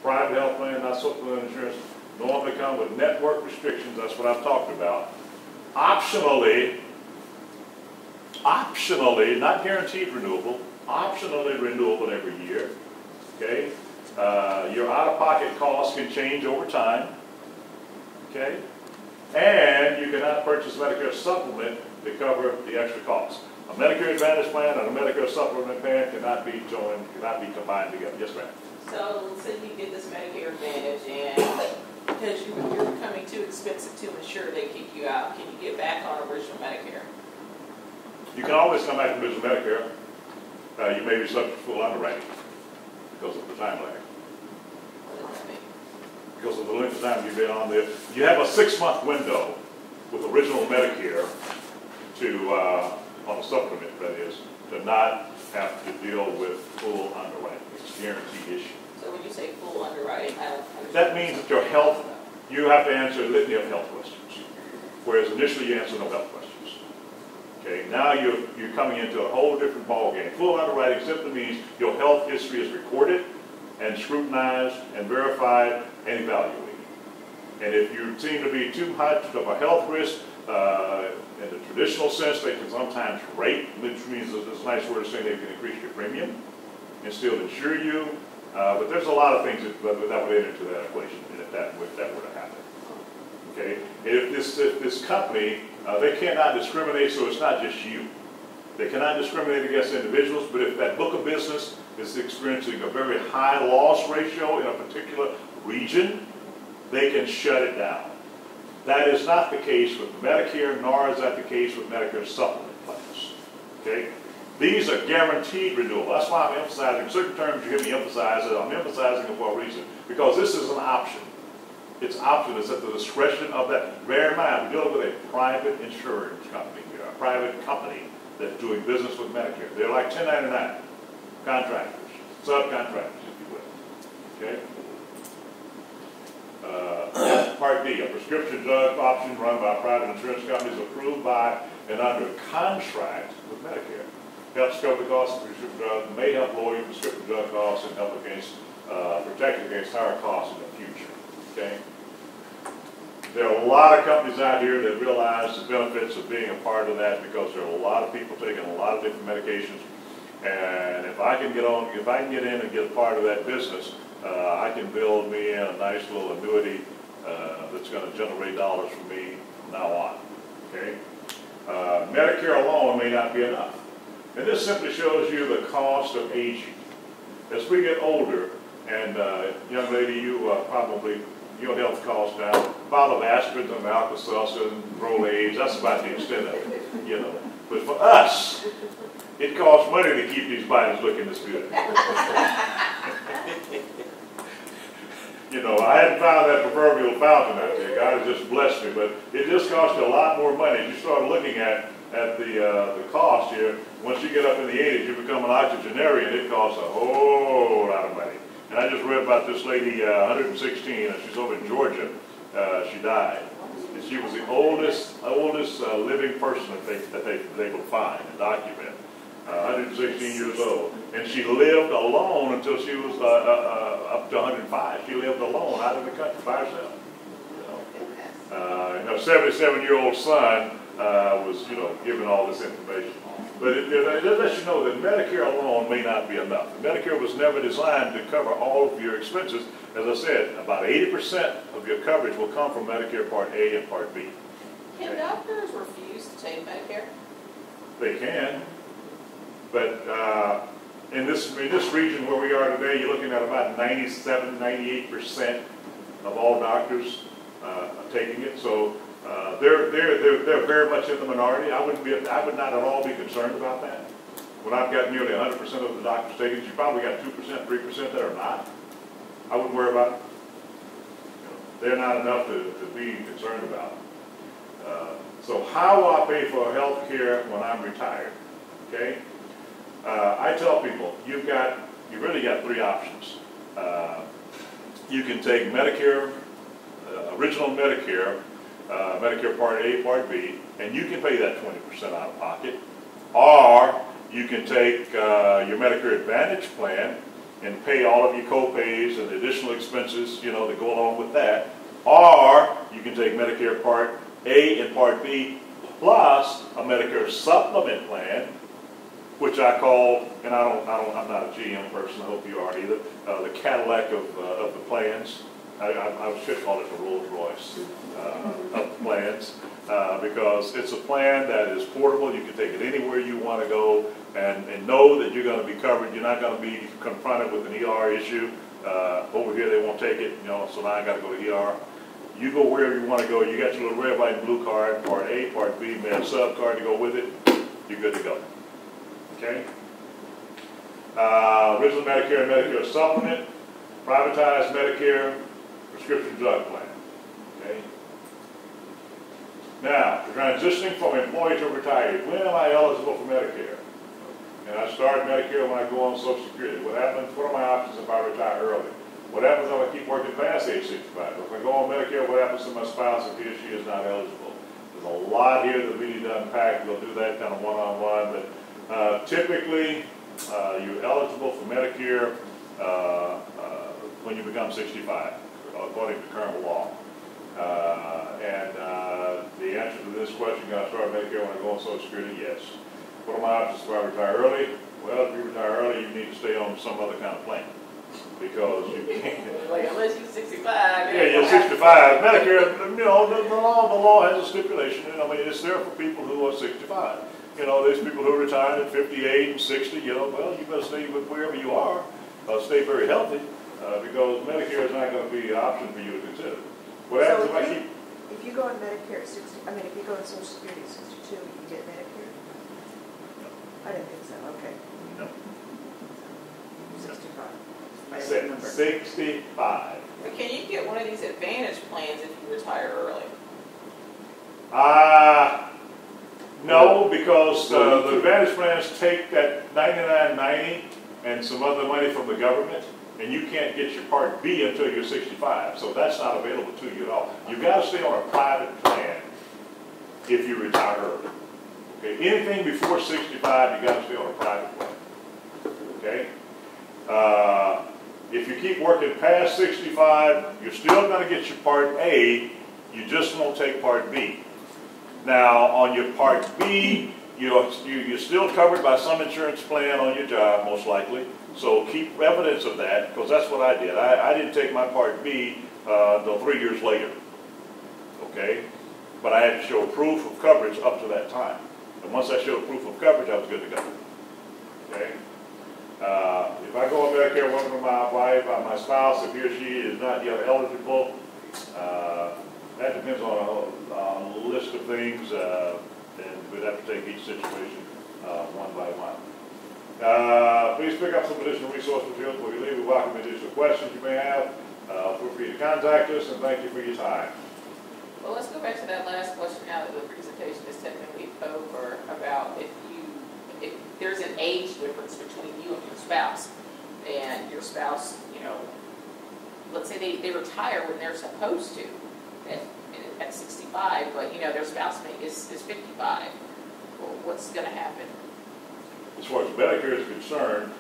private health plan, not supplemental insurance, normally come with network restrictions. That's what I've talked about. Optionally, not guaranteed renewable, optionally renewable every year. Okay, your out-of-pocket costs can change over time. Okay, and you cannot purchase Medicare supplement to cover the extra costs. A Medicare Advantage plan and a Medicare supplement plan cannot be joined, cannot be combined together. Yes, ma'am. So, say you get this Medicare Advantage, and because you're becoming too expensive to insure, they kick you out. Can you get back on original Medicare? You can always come back to original Medicare. You may be subject to full underwriting because of the time lag. What does that mean? Because of the length of time you've been on there. You have a 6-month window with original Medicare to, on a supplement, that is, to not have to deal with full underwriting. It's a guaranteed issue. So when you say full underwriting, I don't understand. That means that your health, you have to answer a litany of health questions, whereas initially you answer no health questions. Okay, now you're coming into a whole different ballgame. Full underwriting simply means your health history is recorded and scrutinized and verified and evaluated. And if you seem to be too much of a health risk, in the traditional sense, they can sometimes rate, which means it's a nice word of saying they can increase your premium and still insure you. But there's a lot of things that would enter into that equation if that were to happen. Okay, if this company, they cannot discriminate, so it's not just you. They cannot discriminate against individuals, but if that book of business is experiencing a very high loss ratio in a particular region, they can shut it down. That is not the case with Medicare, nor is that the case with Medicare supplement plans. Okay? These are guaranteed renewal. That's why I'm emphasizing certain terms you hear me emphasize it. I'm emphasizing it for a reason. Because this is an option. It's option. It's at the discretion of that. Bear in mind, we're dealing with a private insurance company here, a private company that's doing business with Medicare. They're like 1099 contractors, subcontractors, if you will. Okay? Part D, a prescription drug option run by private insurance companies approved by and under contract with Medicare. Helps cover the cost of prescription drugs, may help lower your prescription drug costs and help against, protect against higher costs in the future. Okay? There are a lot of companies out here that realize the benefits of being a part of that because there are a lot of people taking a lot of different medications. And if I can get in and get a part of that business, I can build me in a nice little annuity that's going to generate dollars for me from now on. Okay? Medicare alone may not be enough. And this simply shows you the cost of aging. As we get older, and young lady, you probably, your health costs down, a bottle of aspirin and Alka-Seltzer and Rolaids, that's about the extent of it, you know. But for us, it costs money to keep these bodies looking this good. You know, I hadn't found that proverbial fountain out there. God has just blessed me, but it just costs you a lot more money. You start looking at the cost here. Once you get up in the 80s, you become an octogenarian. It costs a whole lot of money. And I just read about this lady, 116, and she's over in Georgia. She died. And she was the oldest living person that they were able to find and document. 116 years old. And she lived alone until she was up to 105. She lived alone out in the country by herself. You know. And her 77-year-old son was, you know, given all this information. But it lets you know that Medicare alone may not be enough. Medicare was never designed to cover all of your expenses. As I said, about 80% of your coverage will come from Medicare Part A and Part B. Can doctors refuse to take Medicare? They can. But in this region where we are today, you're looking at about 97, 98% of all doctors taking it. So they're very much in the minority. I would not at all be concerned about that. When I've got nearly 100% of the doctors taking it, you probably got 2%, 3% that are not. I wouldn't worry about it. You know, they're not enough to be concerned about. So how will I pay for health care when I'm retired? Okay. I tell people, you really got 3 options. You can take Medicare, original Medicare, Medicare Part A, Part B, and you can pay that 20% out of pocket. Or you can take your Medicare Advantage plan, and pay all of your co-pays and additional expenses, you know, that go along with that. Or you can take Medicare Part A and Part B plus a Medicare supplement plan, which I call, and I'm not a GM person, I hope you aren't either, the Cadillac of the plans. I should call it the Rolls Royce of the plans, because it's a plan that is portable. You can take it anywhere you want to go, and know that you're going to be covered. You're not going to be confronted with an ER issue. Over here they won't take it, you know, so now I got to go to ER. You go wherever you want to go. You got your little red, white, and blue card, Part A, Part B, Med Sub card to go with it. You're good to go. Okay? Original Medicare and Medicare Supplement, privatized Medicare prescription drug plan. Okay? Now, transitioning from employee to retiree. When am I eligible for Medicare? And I start Medicare when I go on Social Security. What happens? What are my options if I retire early? What happens if I keep working past age 65? If I go on Medicare, what happens to my spouse if he or she is not eligible? There's a lot here that we need to unpack. We'll do that kind of one-on-one. But typically, you're eligible for Medicare when you become 65, according to current law. The answer to this question, can I start Medicare when I go on Social Security? Yes. What are my options if I retire early? Well, if you retire early, you need to stay on some other kind of plan, because you can't. Like, unless you're 65. Yeah, you're 65. Medicare, you know, the law has a stipulation, and I mean, it's there for people who are 65. You know, there's people who retired at 58 and 60, you know, well, you better stay with wherever you are, stay very healthy, because Medicare is not going to be an option for you to consider. What happens if I keep... If you go on Medicare at 60, I mean, if you go on Social Security at 62, you can get Medicare? No. I didn't think so, okay. No. 65. I don't remember. 65. But can you get one of these Advantage plans if you retire early? No, because the Advantage plans take that $99.90 and some other money from the government, and you can't get your Part B until you're 65. So that's not available to you at all. You've got to stay on a private plan if you retire early. Okay? Anything before 65, you've got to stay on a private plan. Okay? If you keep working past 65, you're still going to get your Part A, you just won't take Part B. Now, on your Part B, you're still covered by some insurance plan on your job, most likely. So keep evidence of that, because that's what I did. I didn't take my Part B until 3 years later. Okay? But I had to show proof of coverage up to that time. And once I showed proof of coverage, I was good to go. Okay? If I go on Medicare, one from my wife, my spouse, if he or she is not yet eligible, that depends on a list of things, and we'd have to take each situation one by one. Please pick up some additional resource materials before you leave. We welcome additional questions you may have. Feel free to contact us, and thank you for your time. Well, let's go back to that last question now that the presentation is technically over, about if there's an age difference between you and your spouse, and your spouse, you know, let's say they retire when they're supposed to at 65, but, you know, their spouse is 55. Well, what's going to happen? As far as Medicare is concerned,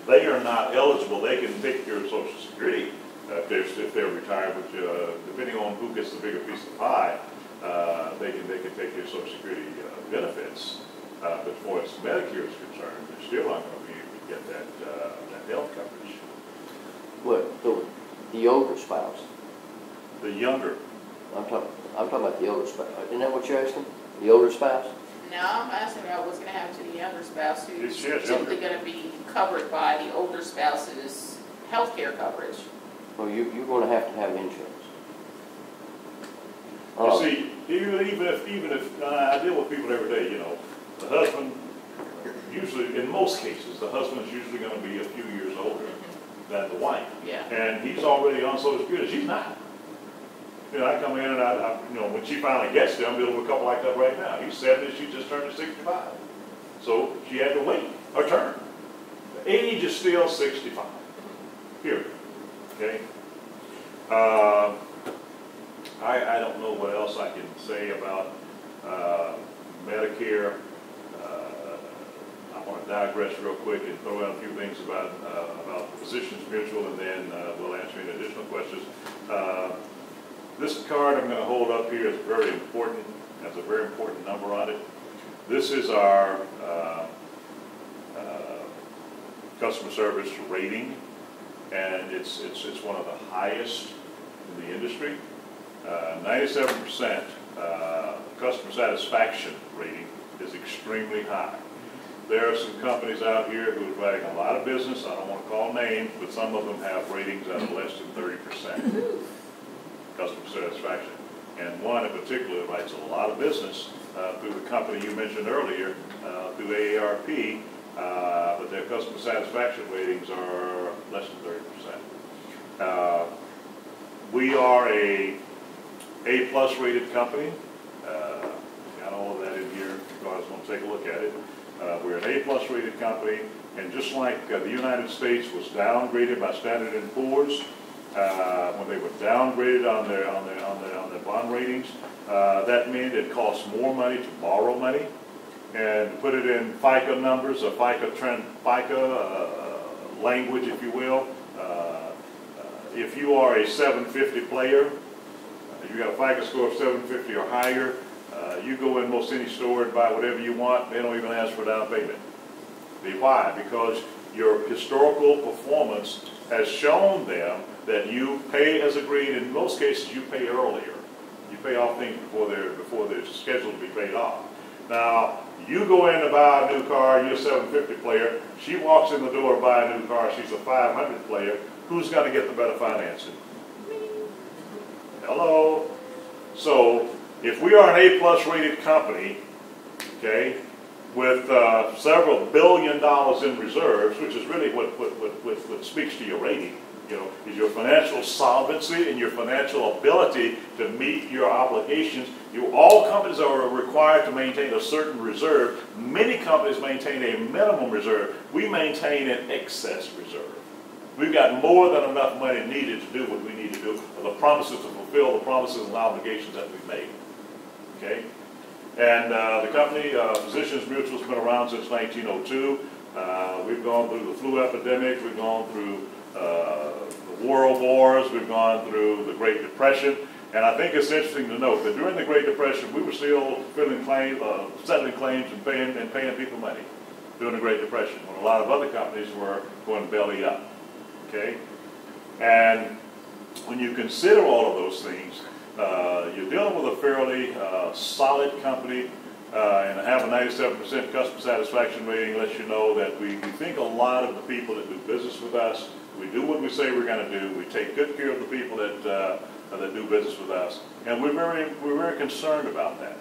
they are not eligible. They can take your Social Security if they're retired, which depending on who gets the bigger piece of the pie, they can take your Social Security benefits. But as far as Medicare is concerned, they're still not going to be able to get that health coverage. What, the older spouse? The younger. I'm talking about the older spouse. Isn't that what you're asking? The older spouse? No, I'm asking about what's going to happen to the younger spouse who's Yes, simply going to be covered by the older spouse's health care coverage. Well, you're going to have insurance. You see, even if I deal with people every day, you know, the husband, usually, in most cases, the husband is usually going to be a few years older than the wife. Yeah. And he's already on Social Security. She's not. You know, I come in and I you know, when she finally gets there, I'm dealing with a couple like that right now. He's 70, she just turned 65. So she had to wait her turn. The age is still 65. Period. Okay? I don't know what else I can say about Medicare. I want to digress real quick and throw out a few things about Physicians Mutual, and then we'll answer any additional questions. This card I'm going to hold up here is very important. Has a very important number on it. This is our customer service rating, and it's one of the highest in the industry. 97% customer satisfaction rating is extremely high. There are some companies out here who are writing a lot of business. I don't want to call names, but some of them have ratings that are less than 30% customer satisfaction. And one in particular writes a lot of business through the company you mentioned earlier, through AARP, but their customer satisfaction ratings are less than 30%. We are a A+ rated company. Got all of that in here if you guys want to take a look at it. We're an A+ rated company, and just like the United States was downgraded by Standard & Poor's, when they were downgraded on their bond ratings, that meant it cost more money to borrow money, and to put it in FICA numbers, or FICA language, if you will. If you are a 750 player, you got a FICA score of 750 or higher, you go in most any store and buy whatever you want. They don't even ask for down payment. Why? Because your historical performance has shown them that you pay as agreed. In most cases, you pay earlier. You pay off things before they're scheduled to be paid off. Now, you go in to buy a new car, you're a 750 player. She walks in the door to buy a new car, she's a 500 player. Who's going to get the better financing? Hello? So, if we are an A+ rated company, okay, with several $1 billion in reserves, which is really what speaks to your rating, you know, is your financial solvency and your financial ability to meet your obligations. All companies are required to maintain a certain reserve. Many companies maintain a minimum reserve. We maintain an excess reserve. We've got more than enough money needed to do what we need to do, for the promises to fulfill the promises and obligations that we've made. Okay? And the company, Physicians Mutual, has been around since 1902. We've gone through the flu epidemic. We've gone through the world wars. We've gone through the Great Depression. And I think it's interesting to note that during the Great Depression, we were still settling claims and paying people money during the Great Depression, when a lot of other companies were going belly up. Okay? And when you consider all of those things, you're dealing with a fairly solid company, and to have a 97% customer satisfaction rating lets you know that we think a lot of the people that do business with us. We do what we say we're going to do. We take good care of the people that do business with us, and we're very concerned about that.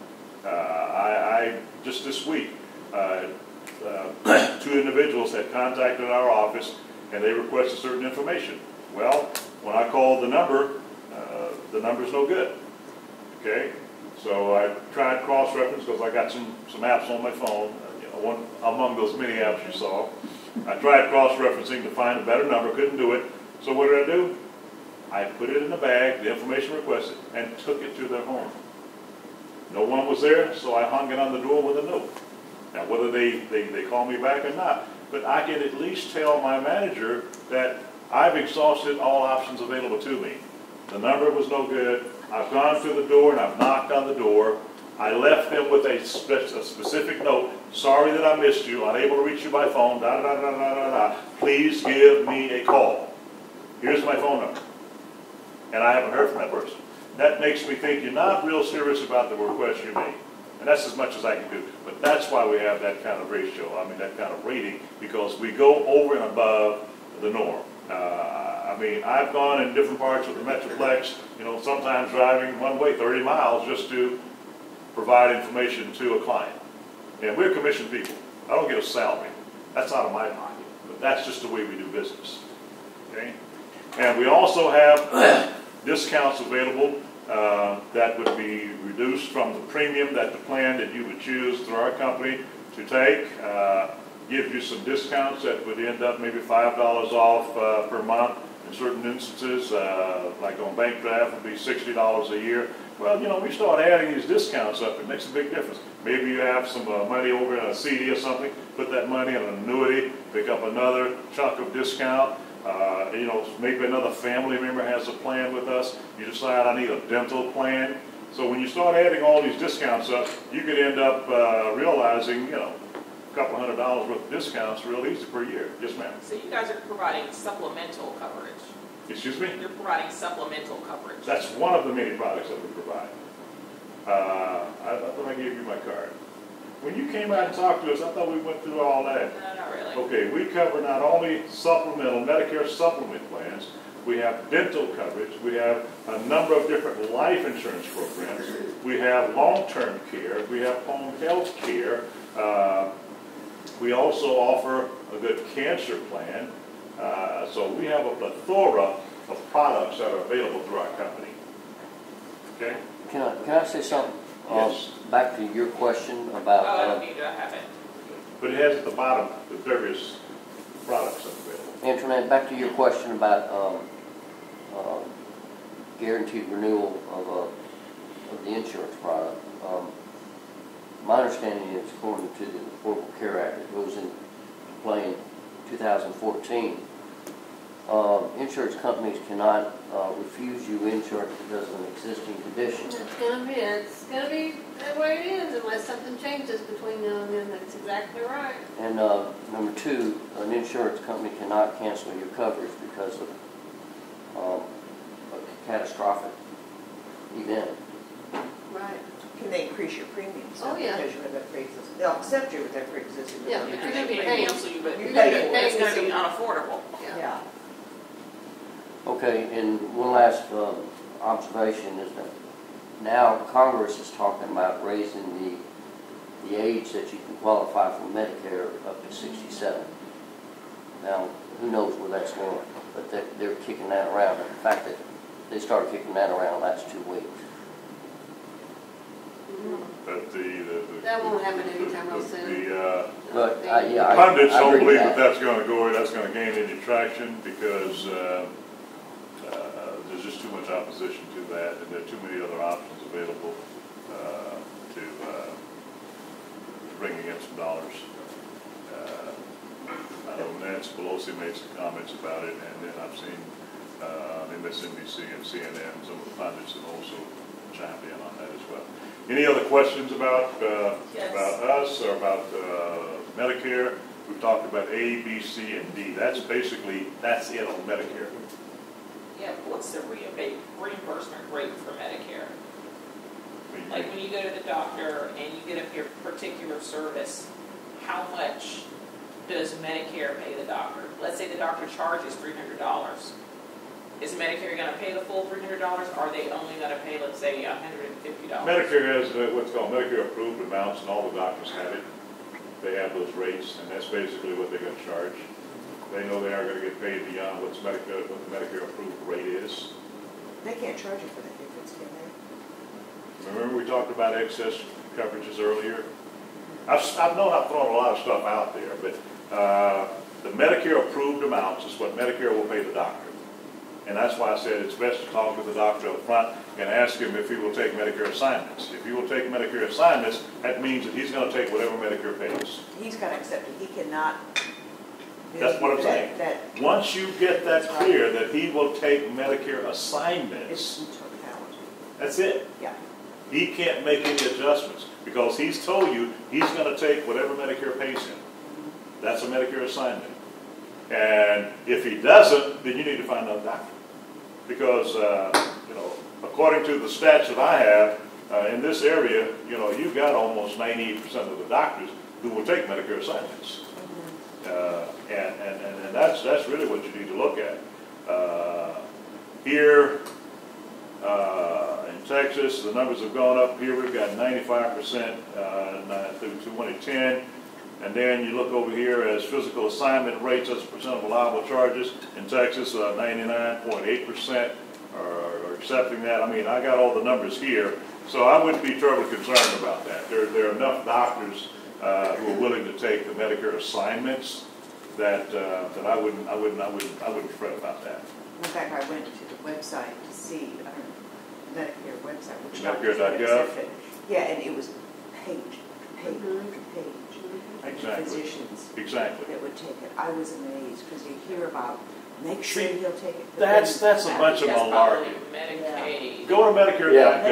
I just this week, 2 individuals had contacted our office, and they requested certain information. Well, when I called the number's no good. Okay, so I tried cross-reference because I got some apps on my phone. One among those many apps you saw. I tried cross-referencing to find a better number. Couldn't do it. So what did I do? I put it in the bag, the information requested, and took it to their home. No one was there, so I hung it on the door with a note. Now, whether they call me back or not, but I can at least tell my manager that I've exhausted all options available to me. The number was no good. I've gone to the door and I've knocked on the door. I left them with a specific note. Sorry that I missed you. Unable to reach you by phone. Da, da, da, da, da, da, da. Please give me a call. Here's my phone number. And I haven't heard from that person. That makes me think you're not real serious about the request you made. And that's as much as I can do. But that's why we have that kind of ratio, that kind of rating, because we go over and above the norm. I've gone in different parts of the Metroplex, sometimes driving one way 30 miles just to provide information to a client. And we're commissioned people. I don't get a salary. That's out of my pocket. But that's just the way we do business. Okay? And we also have discounts available that would be reduced from the premium that the plan that you would choose through our company to take. Give you some discounts that would end up maybe $5 off per month in certain instances, like on bank draft would be $60 a year. Well, you know, we start adding these discounts up, it makes a big difference. Maybe you have some money over in a CD or something, put that money in an annuity, pick up another chunk of discount. You know, maybe another family member has a plan with us. You decide I need a dental plan. So when you start adding all these discounts up, you could end up realizing, you know, a couple $100 worth of discounts real easy per year. Yes, ma'am. So you guys are providing supplemental coverage. Excuse me? You're providing supplemental coverage. That's one of the many products that we provide. I thought I gave you my card. When you came out and talked to us, I thought we went through all that. No, not really. Okay, we cover not only supplemental Medicare supplement plans, we have dental coverage, we have a number of different life insurance programs, we have long-term care, we have home health care, we also offer a good cancer plan, so we have a plethora of products that are available through our company. Okay? Can I say something? Yes. Back to your question about. Oh, I don't need to have it. But it has at the bottom the various products that are available. Antoinette, back to your question about guaranteed renewal of the insurance product. My understanding is, according to the Affordable Care Act, it goes into play in 2014. Insurance companies cannot refuse you insurance because of an existing condition. It's gonna be the way it is unless something changes between now and then. That's exactly right. And number two, an insurance company cannot cancel your coverage because of a catastrophic event. Right. Can they increase your premiums? Oh, yeah. Because you have that pre-existing, they'll accept you with that pre-existing. Yeah, condition. but you're gonna be They paying. cancel you, but You it's pay for it. going to be unaffordable. Yeah. Okay, and one last observation is that now Congress is talking about raising the age that you can qualify for Medicare up to 67. Now, who knows where that's going, but they're kicking that around. In fact, they started kicking that around last 2 weeks. But That won't happen anytime real soon. But pundits I don't agree with believe that that's going to go, that's going to gain any traction because there's just too much opposition to that, and there are too many other options available to bringing in some dollars. I know Nancy Pelosi made some comments about it, and then I've seen MSNBC and CNN, some of the pundits have also chimed in on that as well. Any other questions about Yes. about us or about Medicare? We've talked about A, B, C, and D. That's it on Medicare. Yeah, what's the reimbursement rate for Medicare? Like when you go to the doctor and you get your particular service, how much does Medicare pay the doctor? Let's say the doctor charges $300. Is Medicare going to pay the full $300, or are they only going to pay, let's say, $150? Medicare has what's called Medicare approved amounts, and all the doctors have it. They have those rates, and that's basically what they're going to charge. They know they are going to get paid beyond what the Medicare approved rate is. They can't charge you for that difference, can they? Remember we talked about excess coverages earlier? I've known I've thrown a lot of stuff out there, but the Medicare approved amounts is what Medicare will pay the doctor. And that's why I said it's best to talk to the doctor up front and ask him if he will take Medicare assignments. If he will take Medicare assignments, that means that he's going to take whatever Medicare pays. He's got to accept it, he cannot. That's what I'm saying. Once you get that clear that he will take Medicare assignments, It's in totality. that's it. Yeah. He can't make any adjustments because he's told you he's going to take whatever Medicare pays him. That's a Medicare assignment. And if he doesn't, then you need to find another doctor. Because, you know, according to the stats that I have, in this area, you know, you've got almost 98% of the doctors who will take Medicare assignments. And that's really what you need to look at. Here in Texas, the numbers have gone up. Here we've got 95% through 2010. And then you look over here as physical assignment rates as a percent of allowable charges. In Texas, 99.8% are accepting that. I mean, I got all the numbers here, so I wouldn't be terribly concerned about that. There are enough doctors who are willing to take the Medicare assignments that I wouldn't fret about that. fact, I went to the website to see, Medicare website, which Medicare.gov? doctors would accept it. Yeah, and it was page, page Mhm. after page. Exactly. Physicians Exactly. that would take it. I was amazed, because you hear about, make sure See, he'll take it. but That's then- a bunch of That's malarkey. probably Medicaid. Go to Medicare.gov, Yeah.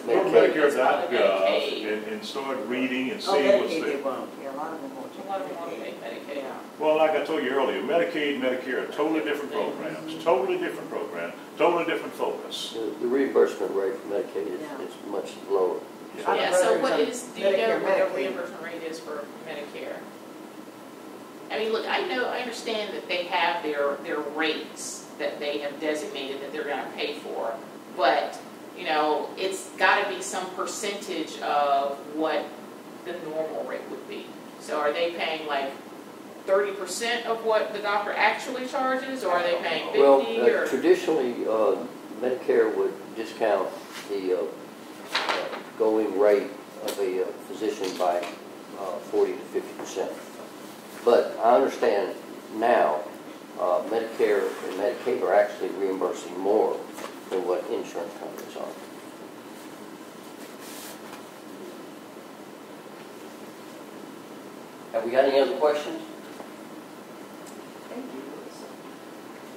go to Medicaid. Medicare.gov and start reading and Oh, seeing what's Medicaid, they there. won't. Yeah, a lot of them won't take A lot of them won't Medicaid. take Medicaid. Yeah. Well, like I told you earlier, Medicaid, Medicare are totally different programs, totally different program, totally different focus. The reimbursement rate for Medicaid Yeah. is much lower. I Yeah, don't know so if what it's is, on do you know Medicare, what the Medicaid. reimbursement rate is for Medicare? I mean, look, I understand that they have their rates that they have designated that they're gonna pay for, but, you know, it's gotta be some percentage of what the normal rate would be. So are they paying like 30% of what the doctor actually charges, or are they paying 50, Well, or? traditionally, Medicare would discount the going rate of a physician by 40 to 50%. But I understand now, Medicare and Medicaid are actually reimbursing more than what insurance companies are. Have we got any other questions? Thank you.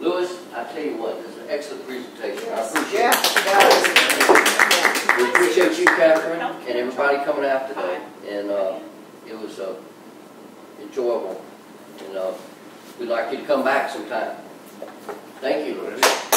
Louis, I tell you what, this is an excellent presentation. I appreciate Yeah, it. yeah. We appreciate you, Catherine, and everybody coming out today. And it was enjoyable. And we'd like you to come back sometime. Thank you, Louis.